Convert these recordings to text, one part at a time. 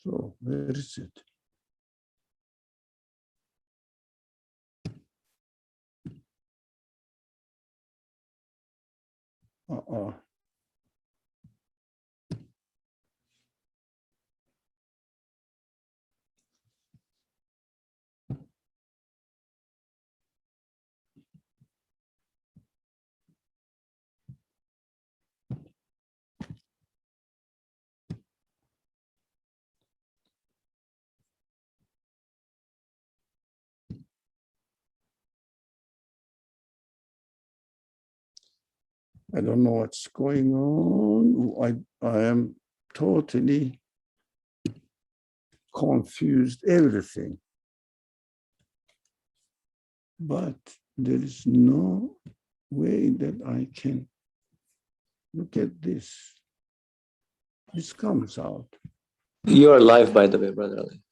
So where is it? I don't know what's going on. I am totally confused, everything. But there is no way that I can look at this. This comes out. You are live, by the way, Brother Ali.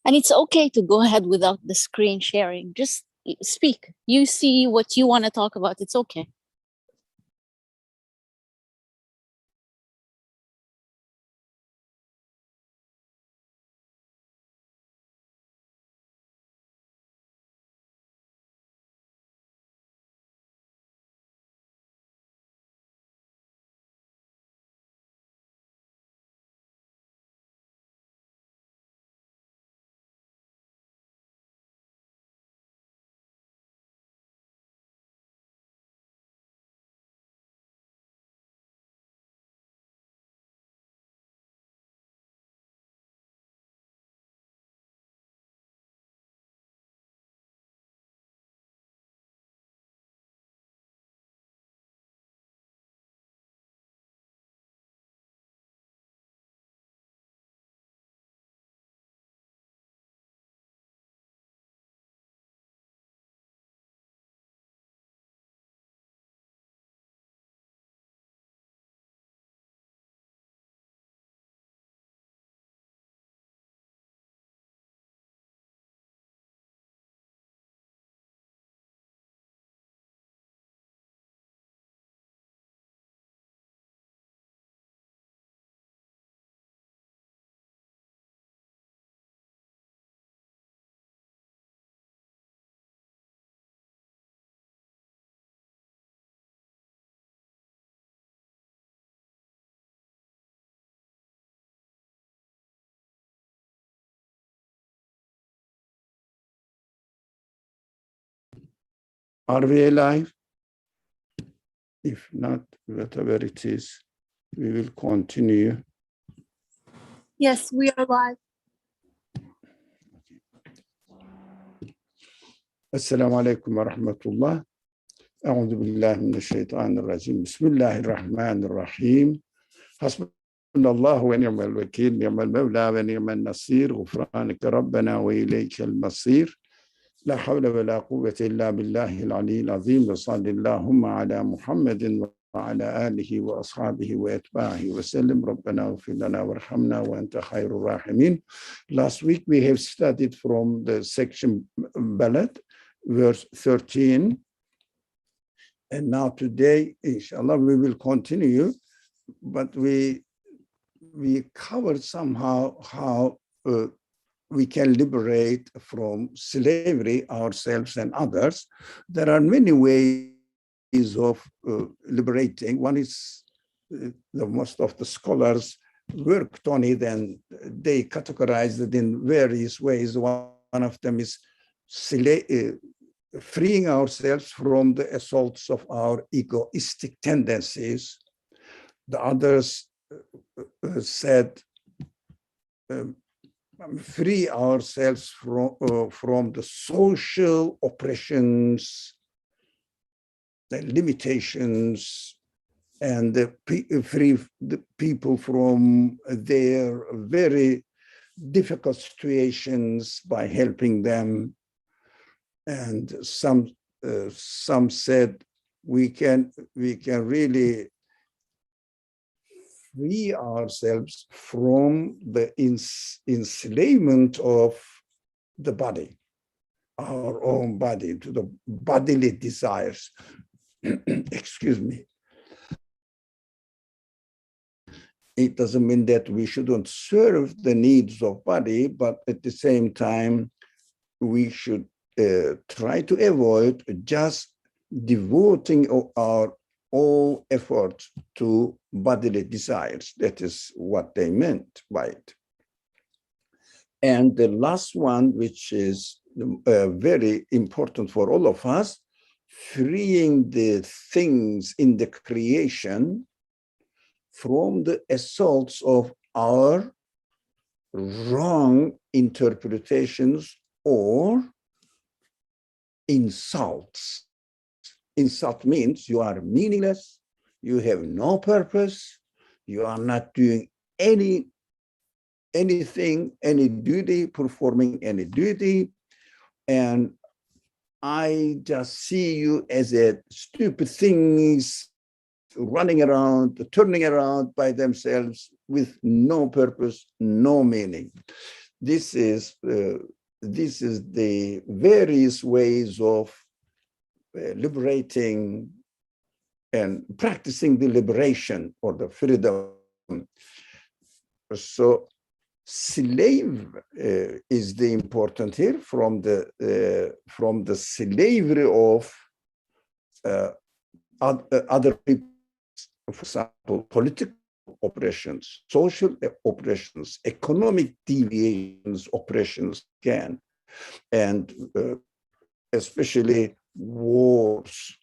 And it's okay to go ahead without the screen sharing. Just speak. You see what you want to talk about. It's okay. Are we alive? If not, whatever it is, we will continue. Yes, we are live. Assalamu alaikum wa rahmatullah. أعوذ بالله من الشيطان الرجيم. بسم الله الرحمن الرحيم. حسبنا الله ونعم الوكيل، نعم المولى ونعم النصير، غفرانك ربنا وإليك المصير. لا حول ولا قوة إلا بالله العلي العظيم. وصلى اللهم على محمد وعلى آله وأصحابه وأتباعه وسلم. ربنا اغفر لنا وارحمنا وأنت خير الراحمين. Last week we have studied from the section Balad, verse 13. And now today, inshallah, we will continue, but we covered somehow how we can liberate from slavery ourselves and others. There are many ways of liberating. One is the most of the scholars worked on it, and they categorized it in various ways. One of them is freeing ourselves from the assaults of our egoistic tendencies. The others said, free ourselves from the social oppressions, the limitations, and free the people from their very difficult situations by helping them. And some said we can really free ourselves from the enslavement of the body, our own body, to the bodily desires. Excuse me. it doesn't mean that we shouldn't serve the needs of body, but at the same time, we should try to avoid just devoting our all efforts to bodily desires. That is what they meant by it. And the last one, which is very important for all of us, freeing the things in the creation from the assaults of our wrong interpretations or insults. Insult means you are meaningless, you have no purpose, you are not doing anything, any duty, performing any duty, and I just see you as a stupid things running around, turning around by themselves with no purpose, no meaning. This is the various ways of liberating and practicing the liberation or the freedom. So slave is the important here from the slavery of other people, for example, political oppressions, social oppressions, economic deviations, oppressions can, and especially wars.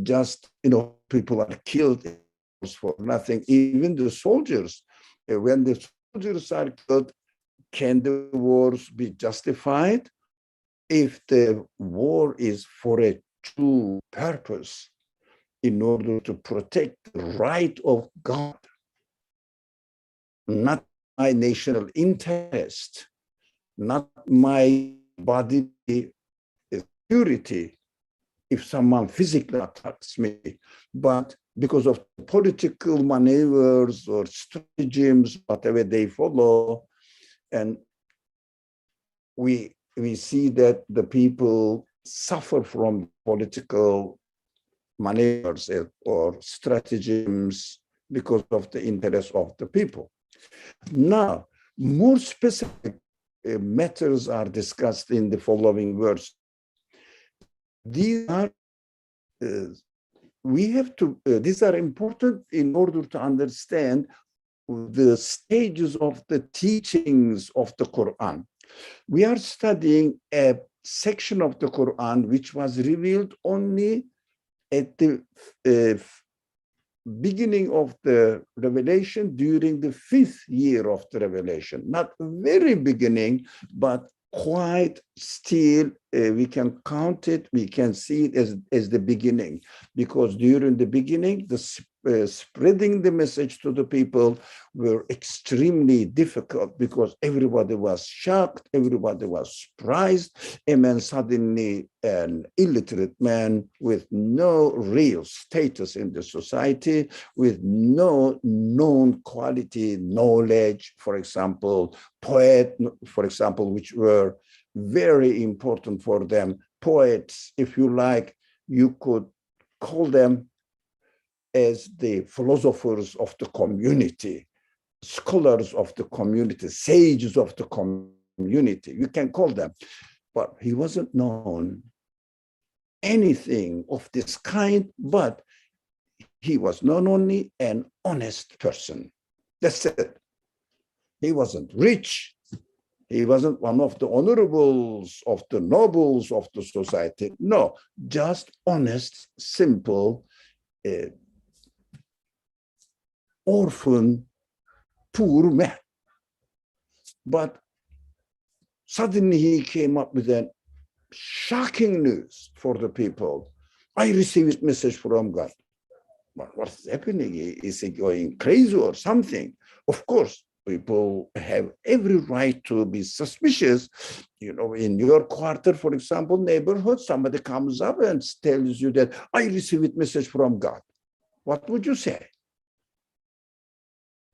Just, people are killed for nothing. Even the soldiers, when the soldiers are killed, can the wars be justified? If the war is for a true purpose, in order to protect the right of God, not my national interest, not my body security, if someone physically attacks me, but because of political maneuvers or stratagems, whatever they follow, and we see that the people suffer from political maneuvers or stratagems because of the interest of the people. Now, more specific matters are discussed in the following verse. These are these are important in order to understand the stages of the teachings of the Qur'an. We are studying a section of the Qur'an which was revealed only at the beginning of the revelation, during the 5th year of the revelation. Not very beginning, but quite still, we can count it, we can see it as the beginning, because during the beginning, the spreading the message to the people were extremely difficult, because everybody was shocked, everybody was surprised. And then suddenly an illiterate man with no real status in the society, with no known quality knowledge, for example, poet, for example, which were very important for them. Poets, if you like, you could call them as the philosophers of the community, scholars of the community, sages of the community, you can call them. But he wasn't known anything of this kind, but he was not only an honest person. That's it. He wasn't rich. He wasn't one of the honorables, of the nobles of the society. No, just honest, simple, orphan, poor man. But suddenly he came up with a shocking news for the people. I received a message from God. But what's happening? Is he going crazy or something? Of course, people have every right to be suspicious. In your quarter, for example, neighborhood, somebody comes up and tells you that I received a message from God. What would you say?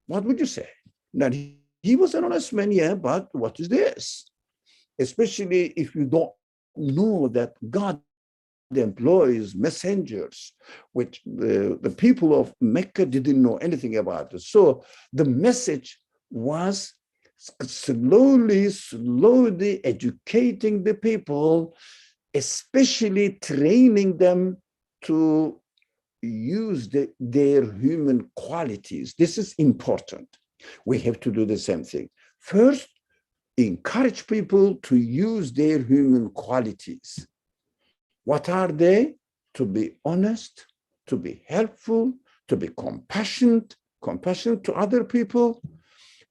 What would you say? Now, he was an honest man, yeah, but what is this? Especially if you don't know that God employees, messengers, which the people of Mecca didn't know anything about it. So the message was slowly educating the people, especially training them to use their human qualities. This is important. We have to do the same thing. First, encourage people to use their human qualities. What are they? To be honest, to be helpful, to be compassionate to other people.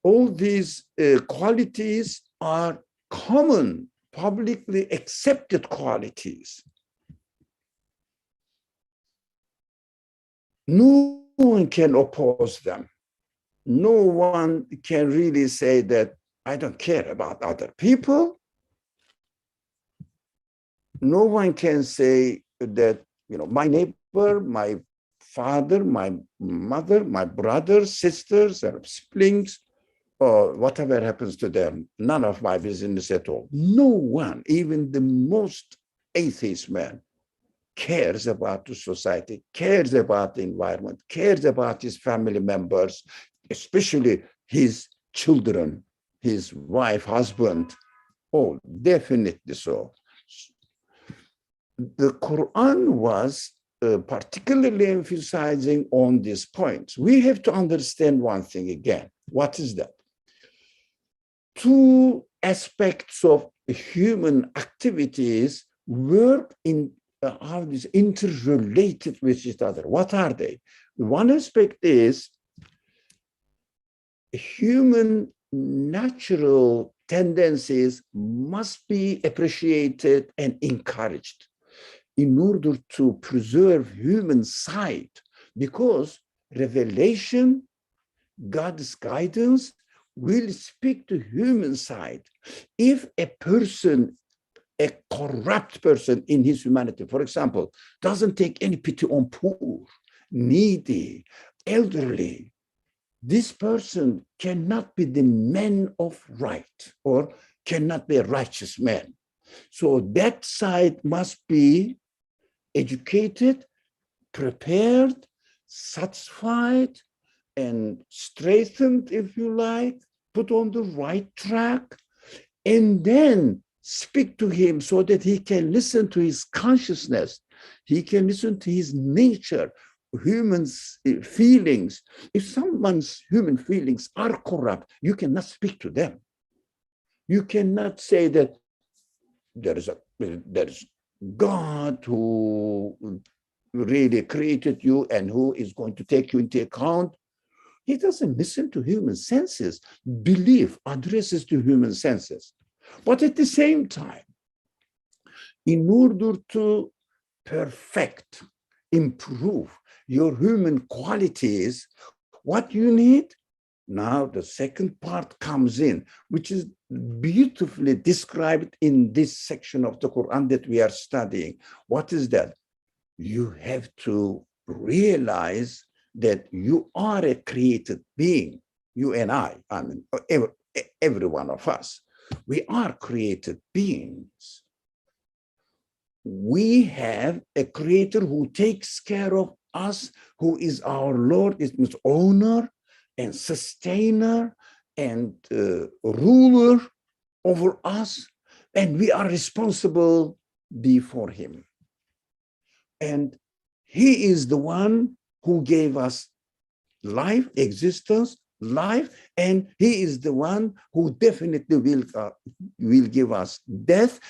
All these qualities are common, publicly accepted qualities. No one can oppose them. No one can really say that I don't care about other people. No one can say that, my neighbor, my father, my mother, my brothers, sisters, or siblings, or whatever happens to them, none of my business at all. No one, even the most atheist man, cares about the society, cares about the environment, cares about his family members, especially his children, his wife, husband. Oh, definitely so. The Quran was particularly emphasizing on these points. We have to understand one thing again. What is that? Two aspects of human activities work in how is interrelated with each other. What are they? One aspect is human natural tendencies must be appreciated and encouraged in order to preserve human side, because revelation, God's guidance will speak to human side. If a person, a corrupt person in his humanity, for example, doesn't take any pity on poor, needy, elderly, this person cannot be the man of right or cannot be a righteous man. So that side must be educated, prepared, satisfied, and strengthened, if you like, put on the right track, and then speak to him so that he can listen to his consciousness, he can listen to his nature, humans' feelings. If someone's human feelings are corrupt, you cannot speak to them. You cannot say that there is God who really created you and who is going to take you into account. He doesn't listen to human senses. Belief addresses to human senses. But at the same time, in order to perfect, improve your human qualities, what you need, now the second part comes in, which is beautifully described in this section of the Quran that we are studying. What is that? You have to realize that you are a created being. You and I mean, every one of us. We are created beings. We have a creator who takes care of us, who is our Lord, it means owner and sustainer and ruler over us, and we are responsible before him. And he is the one who gave us life, existence, life, and he is the one who definitely will give us death.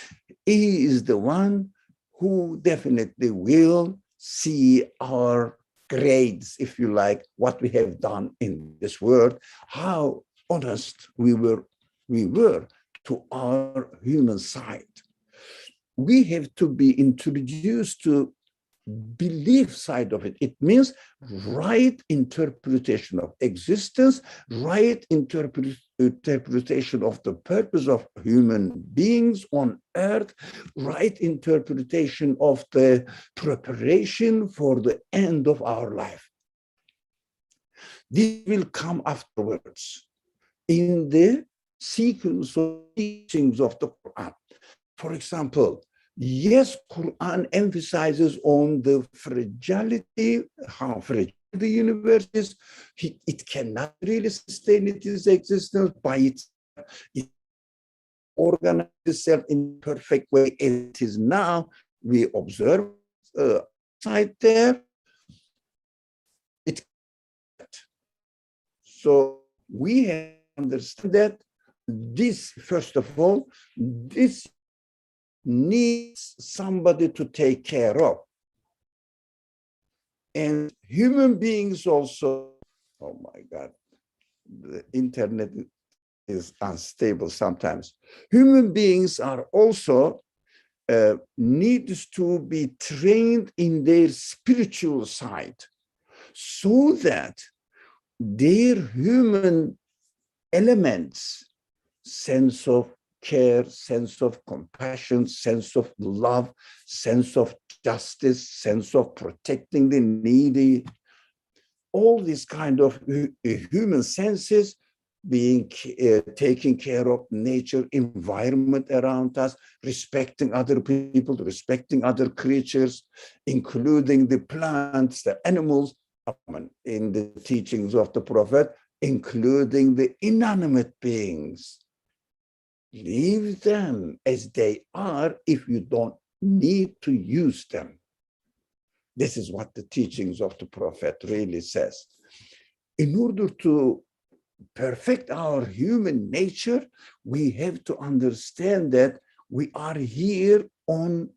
He is the one who definitely will see our grades, if you like, what we have done in this world, how honest we were to our human side. We have to be introduced to belief side of it. It means right interpretation of existence, right interpretation of the purpose of human beings on earth, right interpretation of the preparation for the end of our life. This will come afterwards in the sequence of teachings of the Quran. For example, Yes, Quran emphasizes on the fragility, how fragile the universe is. It cannot really sustain its existence by itself. It organizes itself in a perfect way as it is now. We observe outside there. So we have to understand that this, first of all, this needs somebody to take care of. And human beings also, oh my God, the internet is unstable sometimes. Human beings are also needs to be trained in their spiritual side so that their human elements, sense of care, sense of compassion, sense of love, sense of justice, sense of protecting the needy, all these kind of human senses being taking care of nature, environment around us, respecting other people, respecting other creatures, including the plants, the animals, in the teachings of the Prophet, including the inanimate beings. Leave them as they are if you don't need to use them. This is what the teachings of the Prophet really says. In order to perfect our human nature, we have to understand that we are here on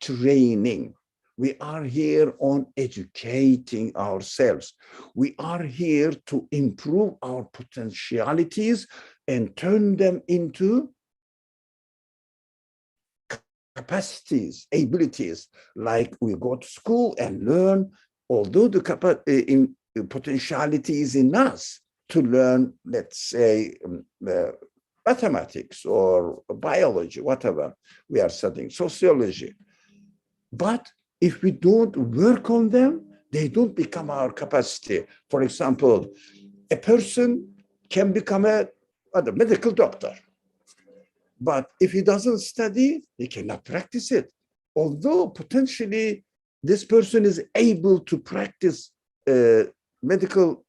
training. We are here on educating ourselves. We are here to improve our potentialities and turn them into capacities, abilities, like we go to school and learn, although the potentiality is in us to learn, let's say, mathematics or biology, whatever we are studying, sociology. But if we don't work on them, they don't become our capacity. For example, a person can become a medical doctor. But if he doesn't study, he cannot practice it. Although potentially this person is able to practice medical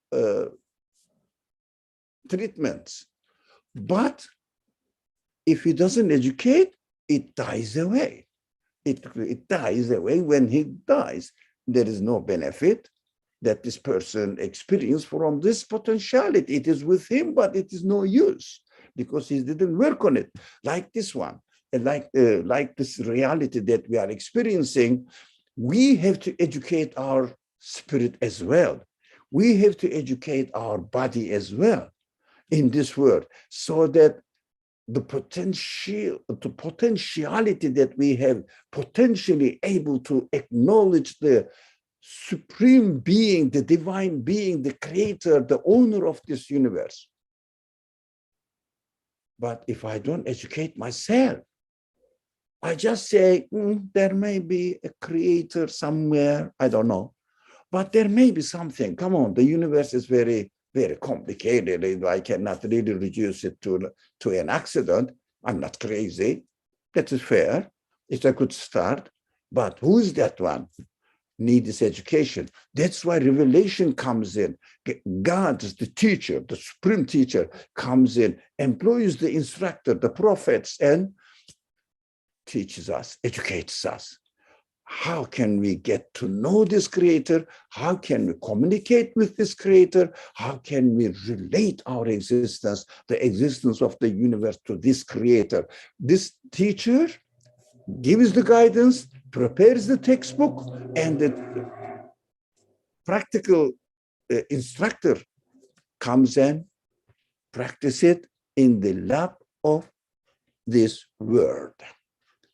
treatments. But if he doesn't educate, it dies away. It dies away. When he dies, there is no benefit that this person experienced from this potentiality. It is with him, but it is no use, because he didn't work on it. Like this one, and like this reality that we are experiencing, we have to educate our spirit as well. We have to educate our body as well in this world, so that the potentiality that we have, potentially able to acknowledge the supreme being, the divine being, the creator, the owner of this universe. But if I don't educate myself, I just say, there may be a creator somewhere, I don't know, but there may be something. Come on, the universe is very, very complicated. I cannot really reduce it to an accident. I'm not crazy. That is fair. It's a good start. But who is that one? Needs education. That's why revelation comes in. God, the teacher, the supreme teacher, comes in, employs the instructor, the prophets, and teaches us, educates us. How can we get to know this creator? How can we communicate with this creator? How can we relate our existence, the existence of the universe, to this creator? This teacher gives the guidance, prepares the textbook, and the practical instructor comes and practice it in the lab of this world,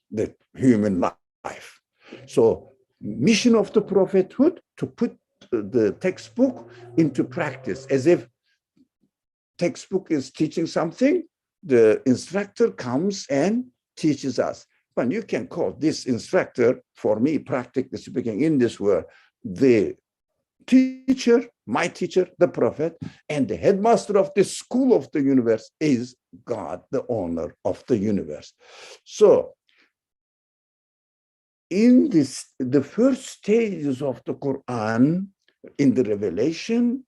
the human life. So, mission of the prophethood, to put the textbook into practice, as if textbook is teaching something, the instructor comes and teaches us. But you can call this instructor, for me, practically speaking, in this world, the teacher, my teacher, the prophet, and the headmaster of the school of the universe is God, the owner of the universe. So in the first stages of the Quran, in the revelation,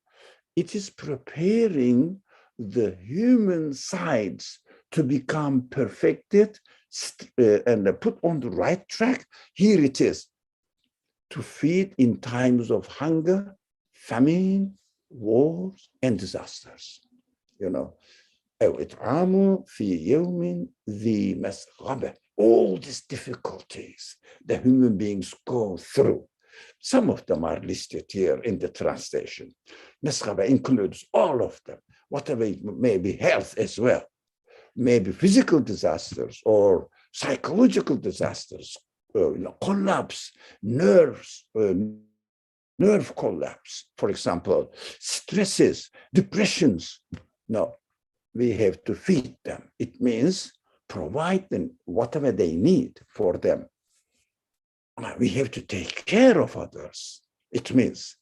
it is preparing the human sides to become perfected and put on the right track. Here it is, to feed in times of hunger, famine, wars, and disasters. You know, إطعام في يوم ذي مسغبة. All these difficulties the human beings go through. Some of them are listed here in the translation. Masghaba includes all of them, whatever it may be, health as well, maybe physical disasters or psychological disasters, collapse, nerve collapse, for example, stresses, depressions. No, we have to feed them. It means provide them whatever they need for them. We have to take care of others. It means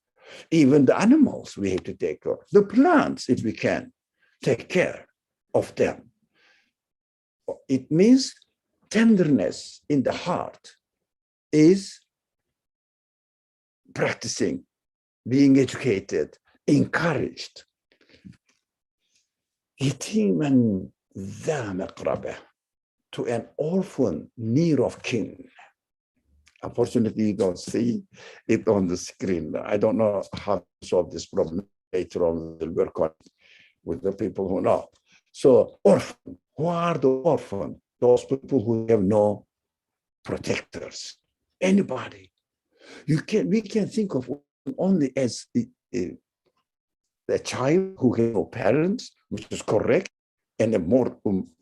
even the animals we have to take care of. The plants, if we can, take care of them. It means tenderness in the heart is practicing, being educated, encouraged. Yatiman dha maqrabah, to an orphan near of kin. Unfortunately, you don't see it on the screen. I don't know how to solve this problem. Later on, we'll work on it with the people who know. So, orphan. Who are the orphan? Those people who have no protectors. Anybody. We can think of only as a child who has no parents, which is correct, and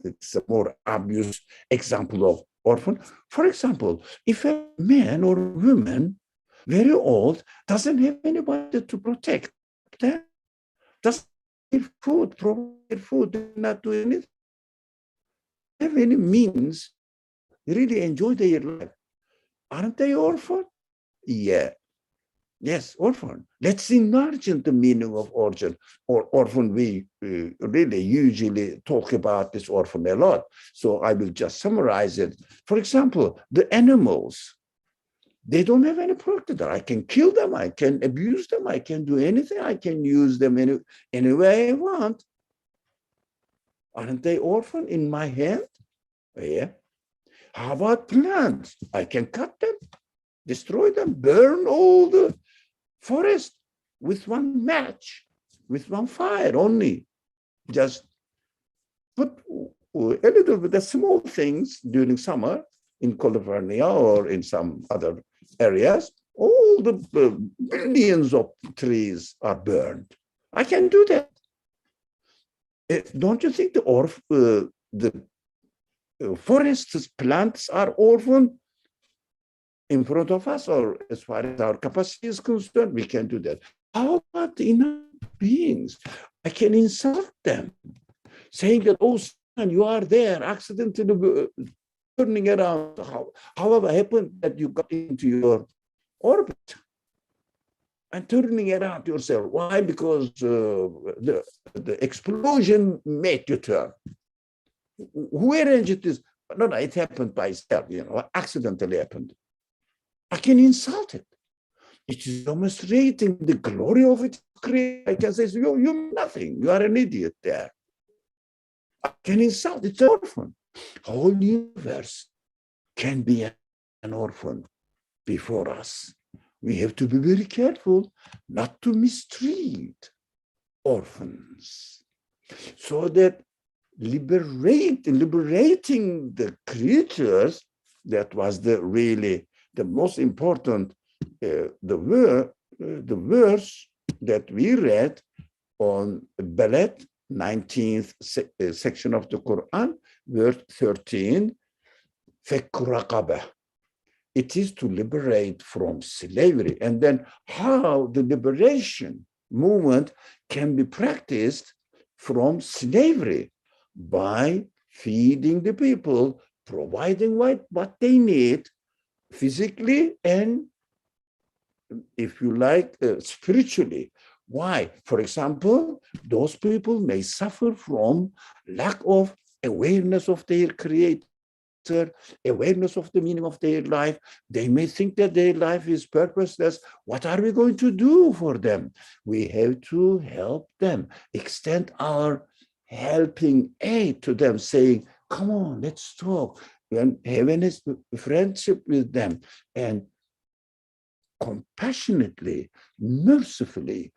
it's a more obvious example of orphan. For example, if a man or a woman, very old, doesn't have anybody to protect them, doesn't have food, provide food, they're not doing it, have any means, really enjoy their life. Aren't they orphan? Yeah. Yes, orphan. Let's imagine the meaning of orphan. Or orphan, we really usually talk about this orphan a lot. So I will just summarize it. For example, the animals, they don't have any protector. I can kill them, I can abuse them, I can do anything, I can use them any way I want. Aren't they orphan in my hand? Yeah. How about plants? I can cut them, destroy them, burn all the forest with one match, with one fire only. Just put a little bit of small things during summer in California or in some other areas. All the billions of trees are burned. I can do that. Don't you think the forests, plants are orphan in front of us, or as far as our capacity is concerned, we can do that. How about the inner beings? I can insult them, saying that, oh, son, you are there, accidentally turning around. However happened that you got into your orbit and turning around yourself. Why? Because the explosion made you turn. Who arranged this? No, it happened by itself, accidentally happened. I can insult it. It is demonstrating the glory of its creator. I can say, you're nothing. You are an idiot there. I can insult. It's an orphan. The whole universe can be an orphan before us. We have to be very careful not to mistreat orphans, so that liberating the creatures, that was really the most important, the verse that we read on Balad, 19th section of the Quran, verse 13, Fek raqabah. It is to liberate from slavery. And then how the liberation movement can be practiced from slavery by feeding the people, providing what they need physically and, if you like, spiritually. Why? For example, those people may suffer from lack of awareness of their creator. awareness of the meaning of their life. They may think that their life is purposeless. What are we going to do for them? We have to help them, extend our helping aid to them, saying, come on, let's talk, and having a friendship with them, and compassionately, mercifully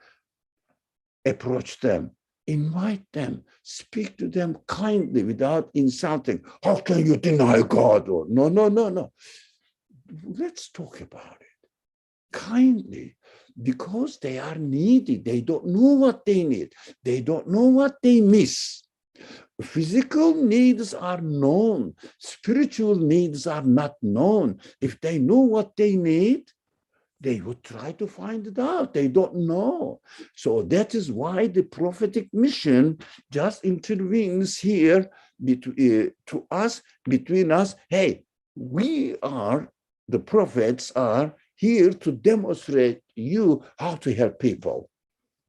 approach them, invite them, speak to them kindly without insulting. How can you deny God? Or no. Let's talk about it kindly, because they are needy. They don't know what they need. They don't know what they miss. Physical needs are known. Spiritual needs are not known. If they know what they need, they would try to find it out. They don't know. So that is why the prophetic mission just intervenes here to us, between us. Hey, the prophets are here to demonstrate you how to help people.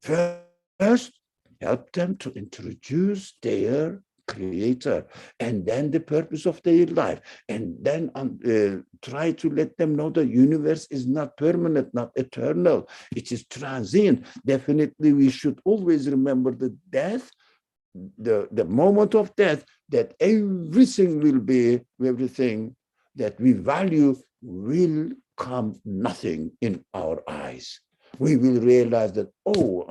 First, help them to introduce their Creator, and then the purpose of their life, and then try to let them know the universe is not permanent, not eternal. It is transient. Definitely, we should always remember the death, the moment of death, that everything that we value will come nothing in our eyes. We will realize that, all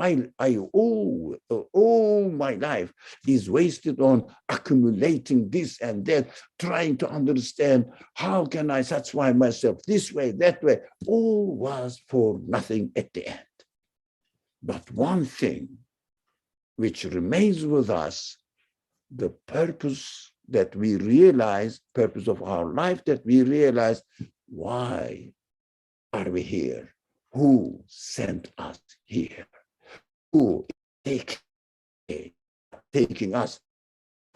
my life is wasted on accumulating this and that, trying to understand how can I satisfy myself this way, that way. All was for nothing at the end. But one thing which remains with us, the purpose that we realize, purpose of our life that we realize, why are we here? Who sent us here? Who is taking us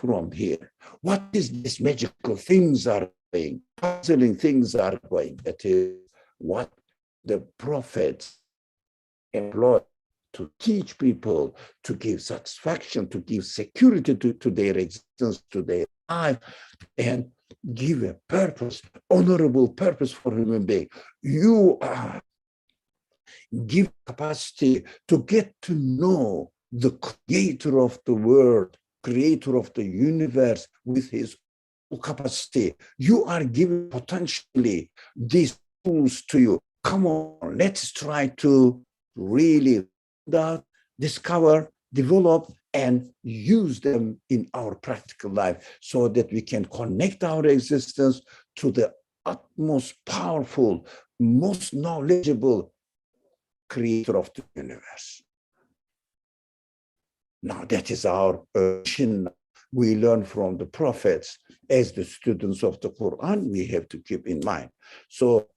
from here? What is this magical things are going, puzzling things are going? That is what the prophets employ to teach people, to give satisfaction, to give security to their existence, to their life, and give a purpose, honorable purpose for human being. You are give capacity to get to know the creator of the world, creator of the universe with his capacity. You are given potentially these tools to you. Come on, let's try to really discover, develop, and use them in our practical life so that we can connect our existence to the utmost powerful, most knowledgeable creator of the universe. Now that is our mission. We learn from the prophets. As the students of the Qur'an, we have to keep in mind. So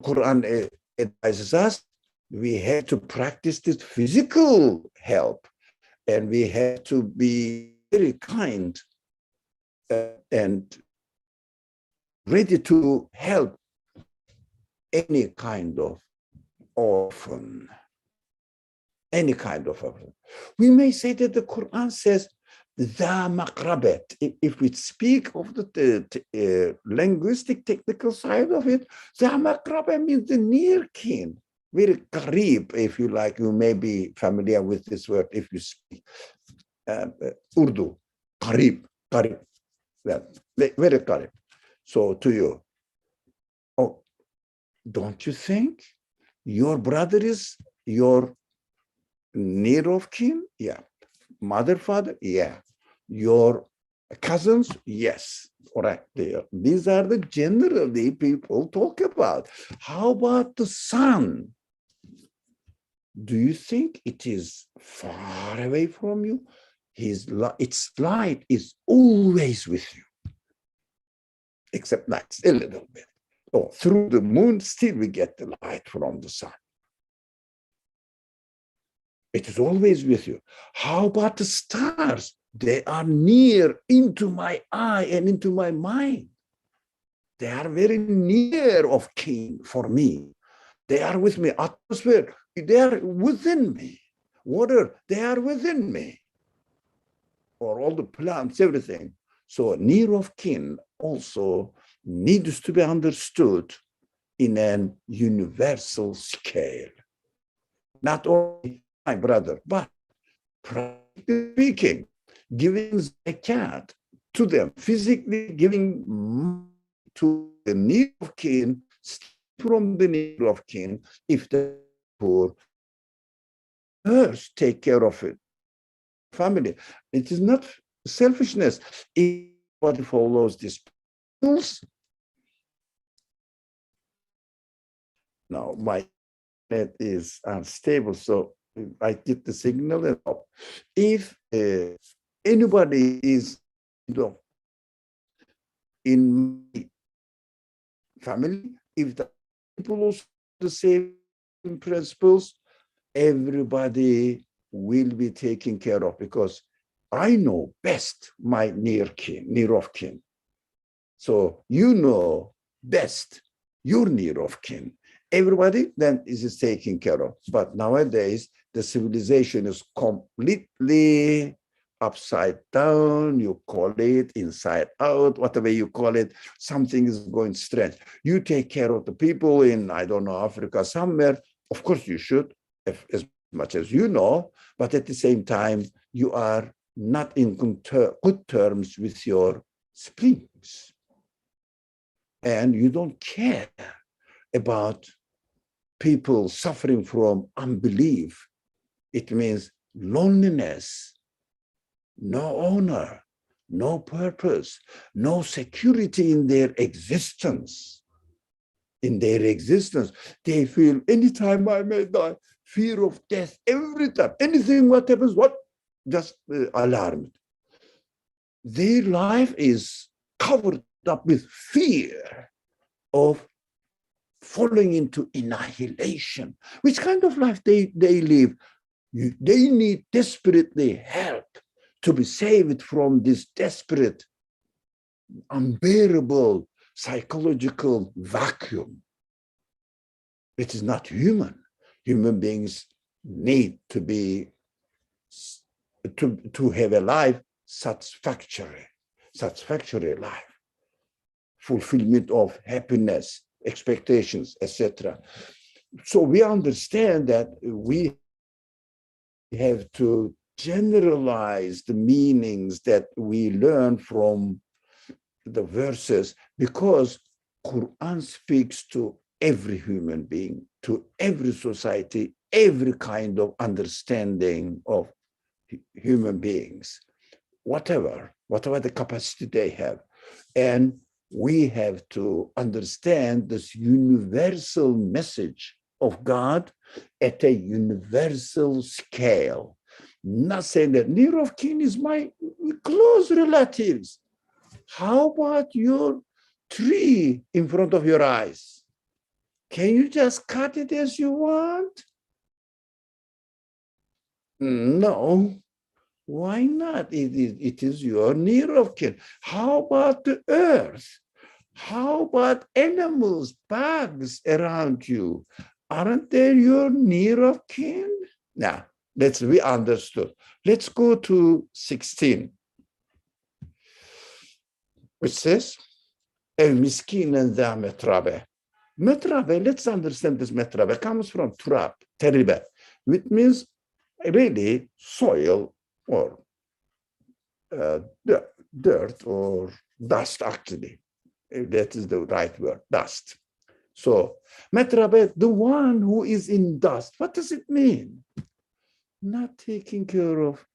Qur'an advises us, we have to practice this physical help, and we have to be very kind and ready to help any kind of orphan, any kind of orphan. We may say that the Quran says, "Dha maqrabat." If we speak of the linguistic technical side of it, "Dha maqrabat" means the near kin, very qarib, if you like. You may be familiar with this word if you speak Urdu, qarib, well, very qarib. So to you, don't you think your brother is your near of kin? Yeah. Mother, father? Yeah. Your cousins? Yes. All right. These are the generally people talk about. How about the son? Do you think it is far away from you? Its light is always with you, except nights a little bit. Oh, through the moon, still we get the light from the sun. It is always with you. How about the stars? They are near into my eye and into my mind. They are very near of kin for me. They are with me. Atmosphere, they are within me. Water, they are within me. Or all the plants, everything. So near of kin also needs to be understood in an universal scale. Not only my brother, but practically speaking, giving zakat to them, physically giving money to the need of kin, from the need of kin, if the poor, first take care of it. Family. It is not selfishness. If anybody follows these rules, now my net is unstable, so I get the signal and up. If anybody is in my family, if the people also the same principles, everybody will be taken care of, because I know best my near of kin. So you know best your near of kin. Everybody then is taken care of. But nowadays, the civilization is completely upside down. You call it inside out, whatever you call it, something is going strange. You take care of the people in, I don't know, Africa somewhere. Of course you should, as much as you know, but at the same time, you are not in good terms with your siblings. And you don't care about people suffering from unbelief. It means loneliness, no honor, no purpose, no security in their existence. In their existence, they feel anytime I may die, fear of death, every time, anything what happens, what? Just alarmed. Their life is covered up with fear of falling into annihilation. Which kind of life they live? They need desperately help to be saved from this desperate, unbearable psychological vacuum. It is not human. Human beings need to be to have a life satisfactory life, fulfillment of happiness, expectations, etc. So we understand that we have to generalize the meanings that we learn from the verses, because Qur'an speaks to every human being, to every society, every kind of understanding of human beings, whatever the capacity they have. And we have to understand this universal message of God at a universal scale. Not saying that near of kin is my close relatives. How about your tree in front of your eyes? Can you just cut it as you want? No. Why not? It is your near of kin. How about the earth? How about animals, bugs around you? Aren't they your near of kin? Now, let's be understood. Let's go to 16. Which says, El miskin and the metrabe. Metrabe, let's understand this metrabe, comes from turab, teribe, which means really soil or dirt or dust, actually. That is the right word, dust. So, metrabe, the one who is in dust, what does it mean? Not taking care of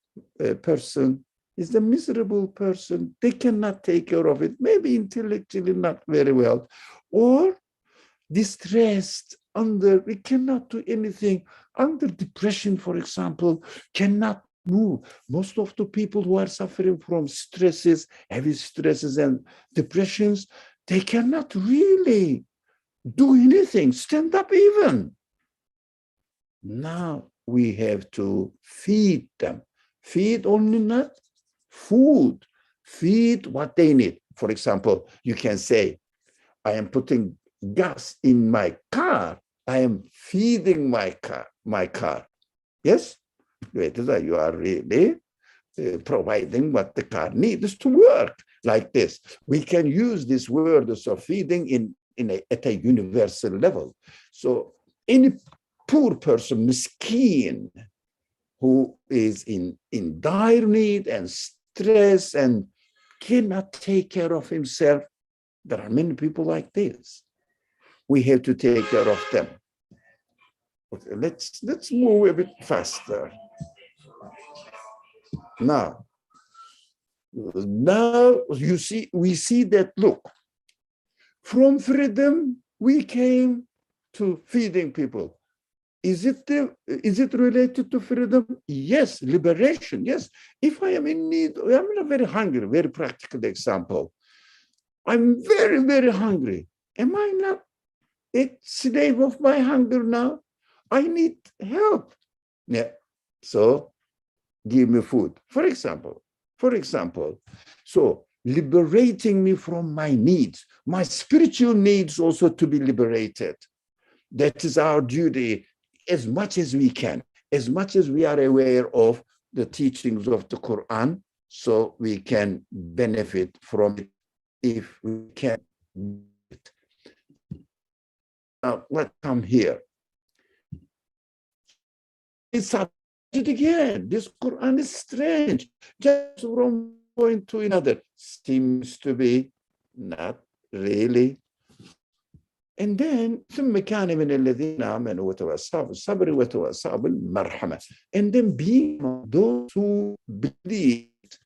a person is the miserable person. They cannot take care of it, maybe intellectually not very well, or distressed, we cannot do anything, under depression, for example, cannot move. Most of the people who are suffering from stresses, heavy stresses and depressions, they cannot really do anything, stand up even. Now we have to feed them. Feed only not food, feed what they need. For example, you can say, I am putting gas in my car. I am feeding my car. Yes? You are really providing what the car needs to work. like this. We can use this word of feeding at a universal level. So any poor person, miskeen, who is in dire need and stress and cannot take care of himself, there are many people like this. We have to take care of them. Okay, let's move a bit faster. Now we see that, look, from freedom we came to feeding people. Is it related to freedom? Yes. Liberation, yes. If I am in need, I'm very hungry, very practical example. I'm very, very hungry. Am I not a slave of my hunger now? I need help. Yeah. So give me food, for example. So liberating me from my needs, my spiritual needs also to be liberated. That is our duty, as much as we can, as much as we are aware of the teachings of the Qur'an, so we can benefit from it if we can. Now, let's come here. It's again. This Qur'an is strange. Just from one point to another seems to be not really. And then ثم كان من الذين آمنوا وتواصوا بالصبر وتواصوا بالمرحمة. And then being those who believed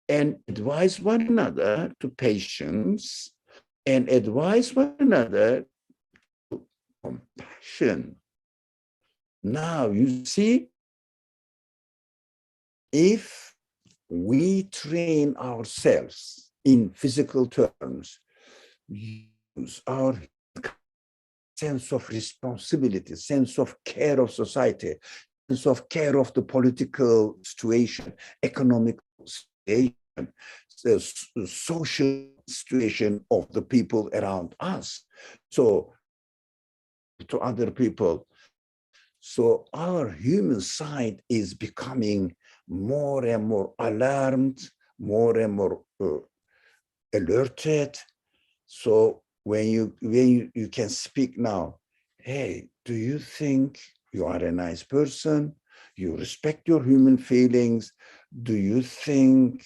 and advise one another to patience and advise one another to compassion. Now you see, if we train ourselves in physical terms, use our sense of responsibility, sense of care of society, sense of care of the political situation, economic situation, the social situation of the people around us, so to other people. So our human side is becoming more and more alarmed, more and more alerted. So when you can speak now, hey, do you think you are a nice person? You respect your human feelings? Do you think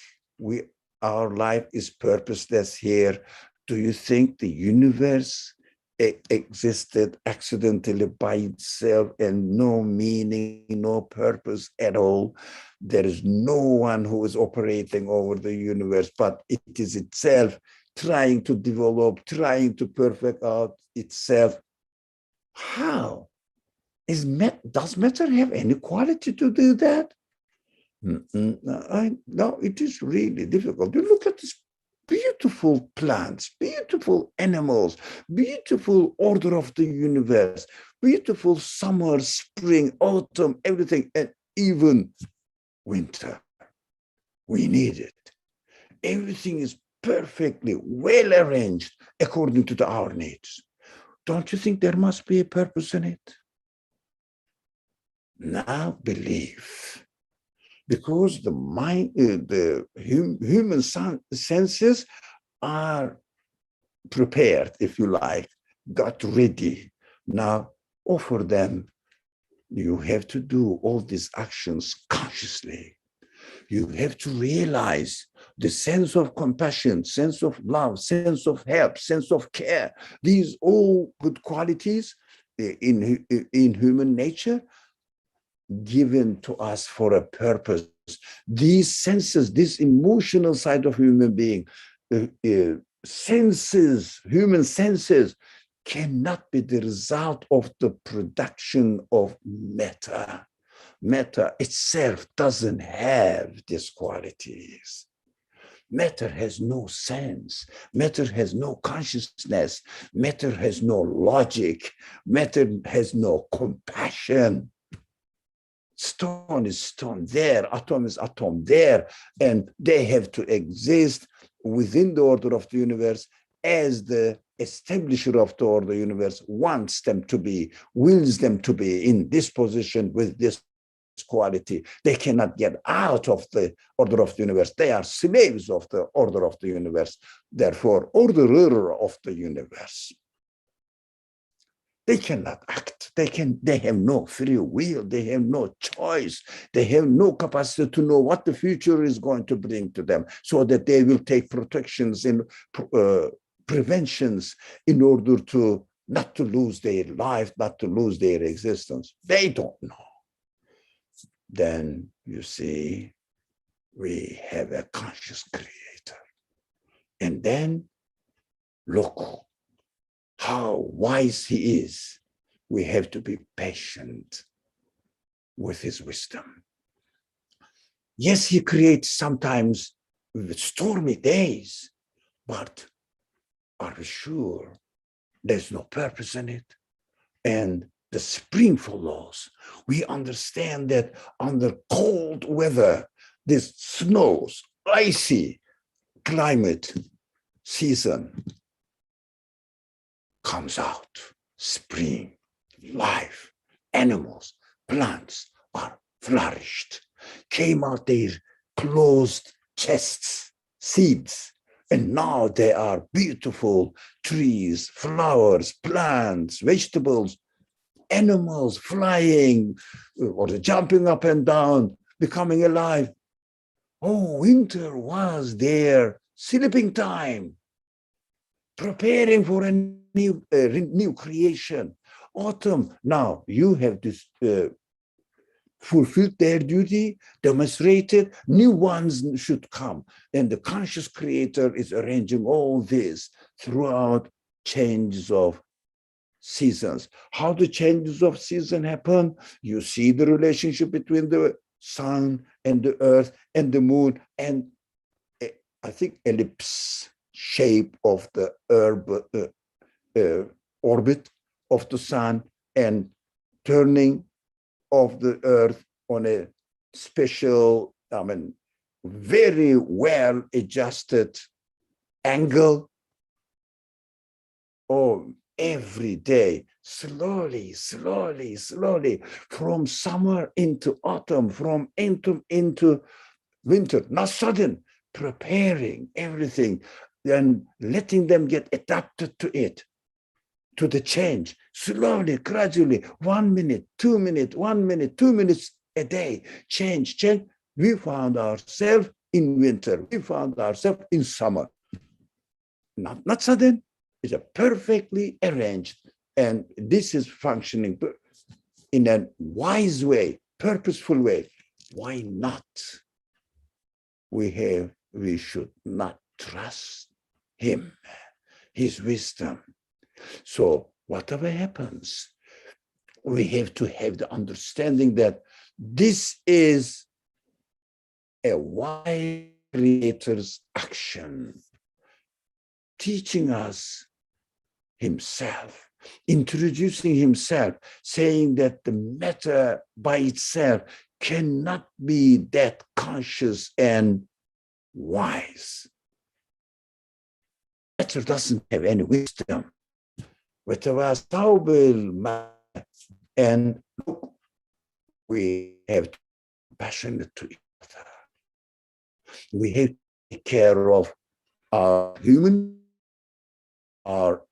our life is purposeless here? Do you think the universe existed accidentally by itself and no meaning, no purpose at all? There is no one who is operating over the universe, but it is itself trying to develop, trying to perfect out itself. How? Does matter have any quality to do that? No, it is really difficult. You look at this beautiful plants, beautiful animals, beautiful order of the universe, beautiful summer, spring, autumn, everything, and even winter. We need it. Everything is perfectly well arranged according to our needs. Don't you think there must be a purpose in it? Now believe. Because the mind, the human senses are prepared, if you like, got ready. Now offer them. You have to do all these actions consciously. You have to realize the sense of compassion, sense of love, sense of help, sense of care. These all good qualities in human nature, given to us for a purpose. These senses, this emotional side of human being, senses, human senses, cannot be the result of the production of matter. Matter itself doesn't have these qualities. Matter has no sense. Matter has no consciousness. Matter has no logic. Matter has no compassion. Stone is stone there, atom is atom there, and they have to exist within the order of the universe as the establisher of the order of the universe wants them to be, wills them to be in this position with this quality. They cannot get out of the order of the universe. They are slaves of the order of the universe, therefore orderer of the universe. They cannot act. They have no free will. They have no choice. They have no capacity to know what the future is going to bring to them, so that they will take protections and preventions in order to not to lose their life, not to lose their existence. They don't know. Then you see, we have a conscious creator. And then look how wise he is. We have to be patient with his wisdom. Yes, he creates sometimes stormy days, but are we sure there's no purpose in it? And the spring follows. We understand that under cold weather, this snows, icy climate season comes out. Spring, life, animals, plants are flourished, came out their closed chests, seeds, and now they are beautiful trees, flowers, plants, vegetables, animals flying or jumping up and down, becoming alive. Oh, winter was their sleeping time, preparing for a new creation. Autumn, now you have this fulfilled their duty, demonstrated, new ones should come. And the conscious creator is arranging all this throughout changes of seasons. How the changes of season happen? You see the relationship between the sun and the earth and the moon, and I think ellipse shape of the orbit of the sun and turning of the earth on a special, very well adjusted angle. Oh, every day, slowly, slowly, slowly, from summer into autumn, from autumn into winter, not sudden, preparing everything and letting them get adapted to it, to the change, slowly, gradually, 1 minute, 2 minutes, 1 minute, 2 minutes a day, change. We found ourselves in winter. We found ourselves in summer. Not sudden. It's a perfectly arranged, and this is functioning in a wise way, purposeful way. Why not? We should not trust him, his wisdom. So whatever happens, we have to have the understanding that this is a wise creator's action, teaching us himself, introducing himself, saying that the matter by itself cannot be that conscious and wise. Matter doesn't have any wisdom. And look, we have to be passionate to each other. We have to take care of our human, our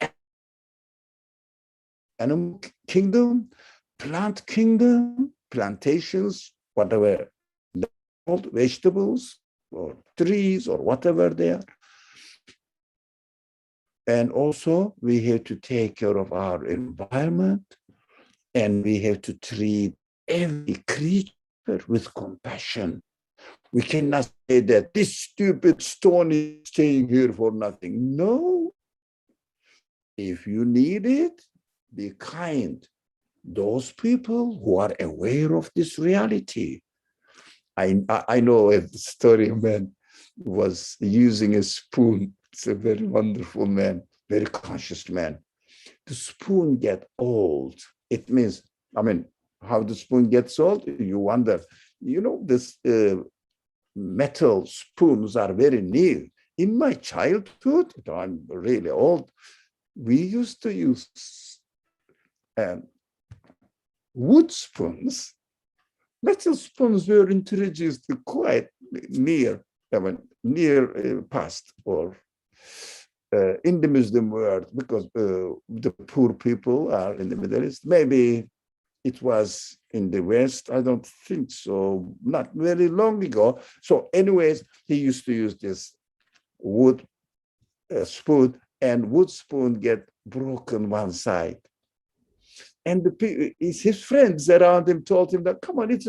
animal kingdom, plant kingdom, plantations, whatever, vegetables or trees or whatever they are. And also we have to take care of our environment, and we have to treat every creature with compassion. We cannot say that this stupid stone is staying here for nothing. No. If you need it, be kind. Those people who are aware of this reality. I know a story. A man was using a spoon. It's a very wonderful man, very conscious man. The spoon gets old. It means, how the spoon gets old, you wonder. This metal spoons are very new. In my childhood, I'm really old, we used to use wood spoons, metal spoons were introduced quite near, past or in the Muslim world, because the poor people are in the Middle East. Maybe it was in the West. I don't think so. Not very long ago. So anyways, he used to use this wood spoon, and wood spoon get broken one side. And his friends around him told him that, come on, it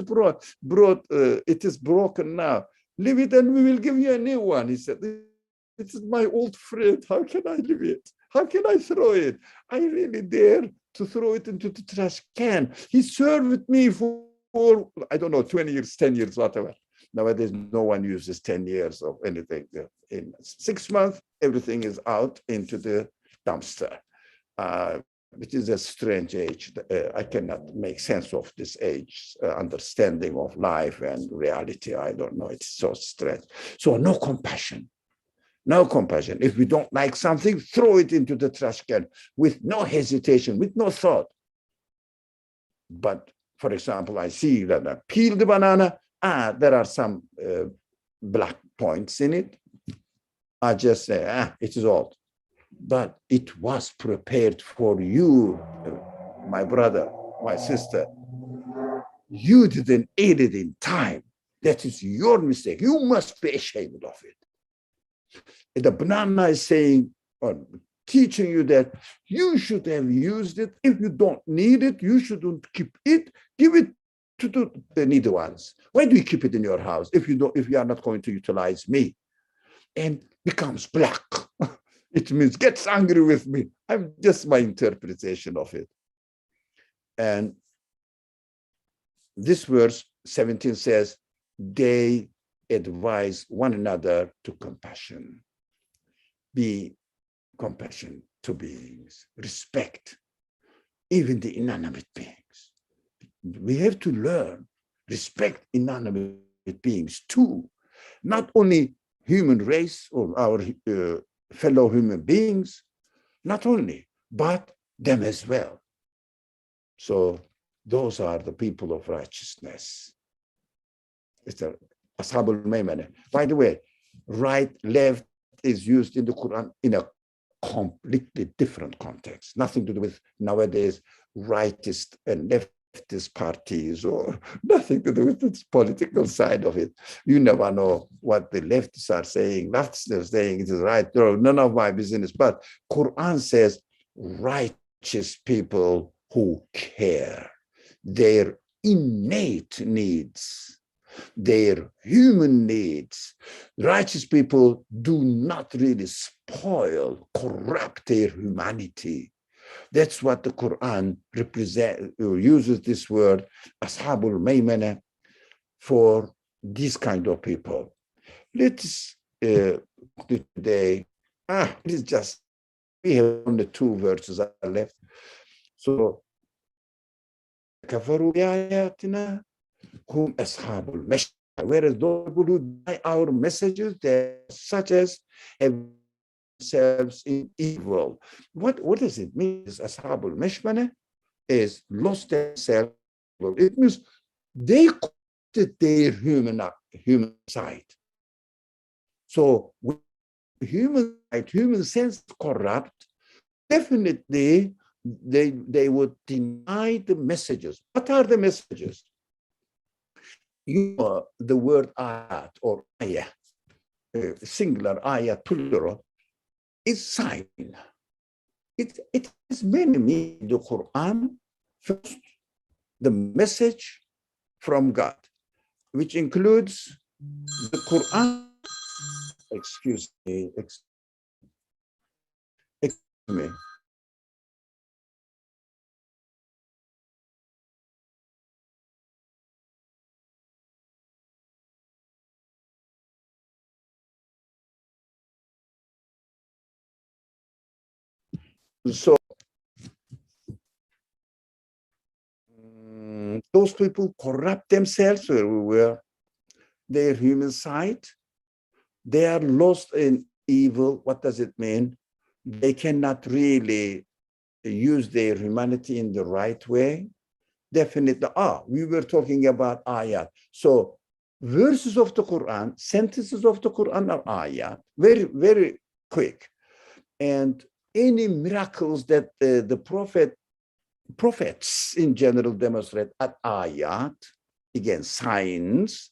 is broken now. Leave it and we will give you a new one. He said, it is my old friend. How can I leave it? How can I throw it? I really dare to throw it into the trash can. He served me for, I don't know, 20 years, 10 years, whatever. Nowadays, no one uses 10 years of anything. In 6 months, everything is out into the dumpster, which is a strange age. I cannot make sense of this age, understanding of life and reality. I don't know. It's so strange. So no compassion. No compassion. If we don't like something, throw it into the trash can with no hesitation, with no thought. But for example, I see that I peel the banana. There are some black points in it. I just say, it is old. But it was prepared for you, my brother, my sister. You didn't eat it in time. That is your mistake. You must be ashamed of it. The banana is saying, or teaching you that you should have used it. If you don't need it, you shouldn't keep it. Give it to the needy ones. Why do you keep it in your house if you are not going to utilize me? And becomes black. It means gets angry with me. I'm just my interpretation of it. And this verse 17 says, they advise one another to compassion. Be compassion to beings, respect even the inanimate beings. We have to learn, respect inanimate beings too, not only human race or our fellow human beings, not only, but them as well. So those are the people of righteousness. It's the Ashabul Maymana. By the way, right, left is used in the Quran in a completely different context. Nothing to do with nowadays rightist and leftist parties, or nothing to do with the political side of it. You never know what the leftists are saying. Leftists are saying it is right. No, none of my business. But Quran says righteous people who care, their innate needs, their human needs. Righteous people do not really spoil, corrupt their humanity. That's what the Quran uses this word, Ashabul Maymana, for these kind of people. Let's today, it's just, we have only 2 verses left. So, kafaru bi ayatina hum ashabul mash'ama. Whereas those people who deny our messages, they're such as have themselves in evil. What does it mean? Ashabul mash'ama is lost themselves. It means they corrupted their human side. So when human sense corrupt, definitely they would deny the messages. What are the messages? You know, the word ayat or ayah, singular, ayah, plural, is sign. It has many meanings in the Quran. First, the message from God, which includes the Quran. Excuse me. So those people corrupt themselves where their human side. They are lost in evil. What does it mean? They cannot really use their humanity in the right way. definitely, we were talking about ayat. So verses of the Quran, sentences of the Quran are ayat, very, very quick. And any miracles that the prophets in general demonstrate at ayat, again, signs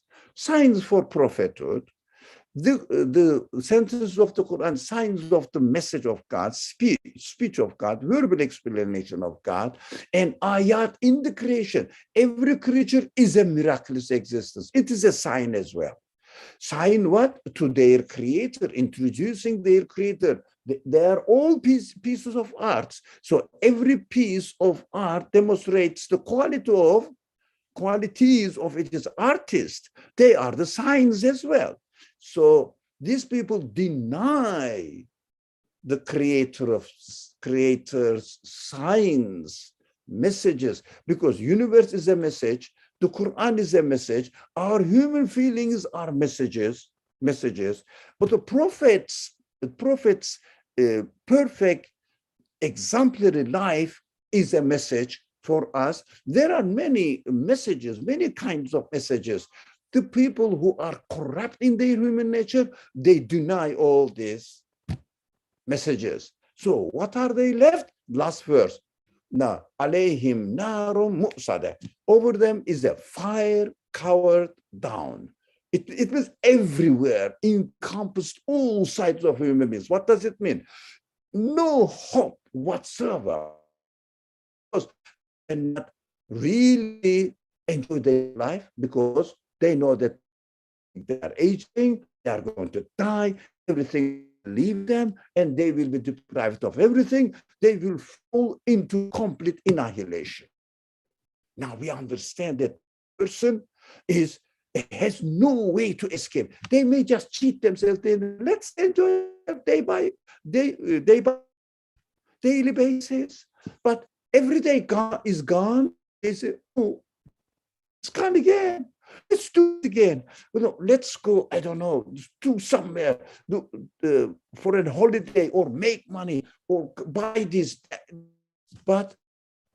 for prophethood, the sentences of the Quran, signs of the message of God, speech of God, verbal explanation of God, and ayat in the creation. Every creature is a miraculous existence. It is a sign as well. Sign what? To their creator, introducing their creator. They are all pieces of art. So every piece of art demonstrates the qualities of its artist. They are the signs as well. So these people deny the creator's signs, messages, because universe is a message, the Quran is a message, our human feelings are messages, but the prophets' perfect exemplary life is a message for us. There are many messages, many kinds of messages. The people who are corrupt in their human nature, they deny all these messages. So what are they left? Last verse. Now, alayhim narum mu'sada. Over them is a fire covered down. It means everywhere, encompassed all sides of human beings. What does it mean? No hope whatsoever. And not really enjoy their life because they know that they are aging, they are going to die, everything will leave them, and they will be deprived of everything. They will fall into complete annihilation. Now we understand that person has no way to escape. They may just cheat themselves. Let's enjoy day by daily basis. But every day is gone. They say, oh, it's gone again. Let's do it again. Let's go, I don't know, to somewhere for a holiday or make money or buy this. But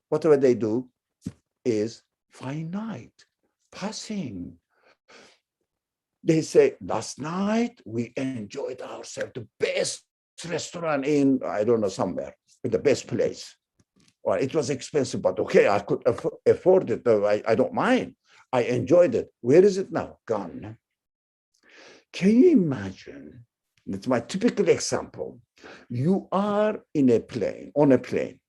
whatever they do is finite, passing. They say, last night we enjoyed ourselves, the best restaurant in, I don't know, somewhere, the best place. Well, it was expensive, but okay, I could afford it. I don't mind. I enjoyed it. Where is it now? Gone. Can you imagine? That's my typical example. You are in a plane, on a plane.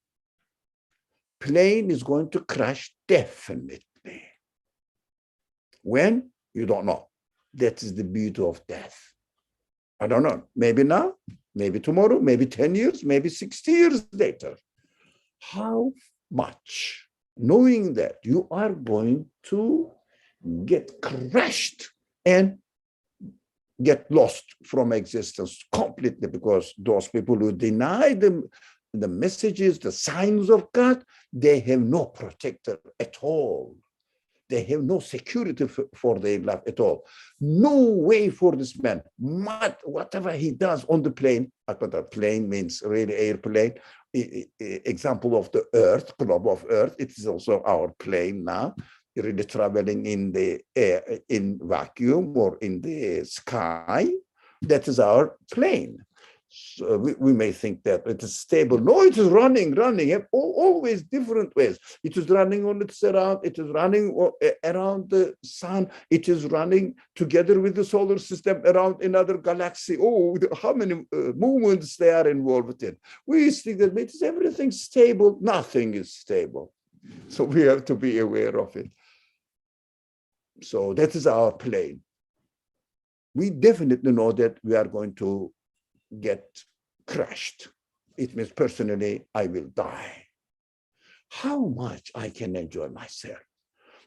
Plane is going to crash definitely. When? You don't know. That is the beauty of death. I don't know. Maybe now, maybe tomorrow, maybe 10 years, maybe 60 years later. How much, knowing that you are going to get crushed and get lost from existence completely, because those people who deny the messages, the signs of God, they have no protector at all. They have no security for their life at all. No way for this man. Whatever he does on the plane, the plane means really airplane, example of the earth, globe of earth, it is also our plane now, really traveling in the air, in vacuum or in the sky. That is our plane. So we may think that it is stable. No, it is running, always different ways. It is running on its around, it is running around the sun, it is running together with the solar system around another galaxy. Oh, how many movements they are involved in. We think that it is everything stable. Nothing is stable. So we have to be aware of it. So that is our plane. We definitely know that we are going to get crushed. It means personally, I will die. How much I can enjoy myself?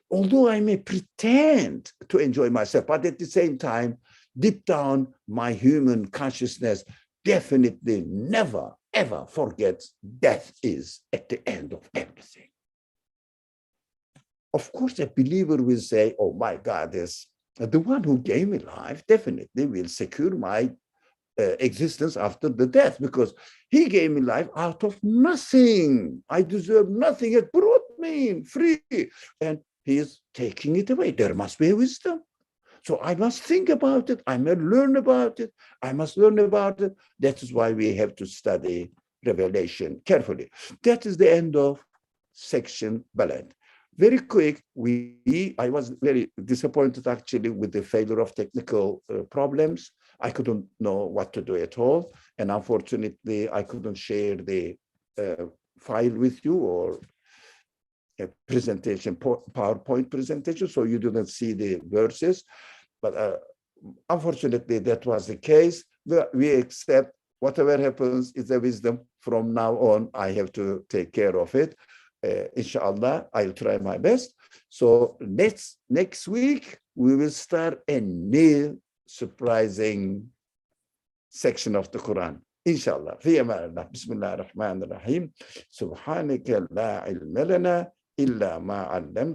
Although I may pretend to enjoy myself, but at the same time, deep down, my human consciousness definitely never, ever forgets death is at the end of everything. Of course, a believer will say, oh my God, the one who gave me life definitely will secure my existence after the death, because he gave me life out of nothing. I deserve nothing. It brought mean? Free. And he's taking it away. There must be a wisdom. So I must think about it. I must learn about it. I must learn about it. That is why we have to study Revelation carefully. That is the end of section Balad. Very quick, I was very disappointed actually with the failure of technical problems. I couldn't know what to do at all. And unfortunately, I couldn't share the file with you or a presentation, PowerPoint presentation, so you didn't see the verses. But unfortunately, that was the case. We accept whatever happens is a wisdom. From now on, I have to take care of it. Inshallah, I'll try my best. So next week, we will start a new surprising section of the Quran. Inshallah. في أمان الله. بسم الله الرحمن الرحيم. سبحانك لا علم لنا إلا ما علمتنا.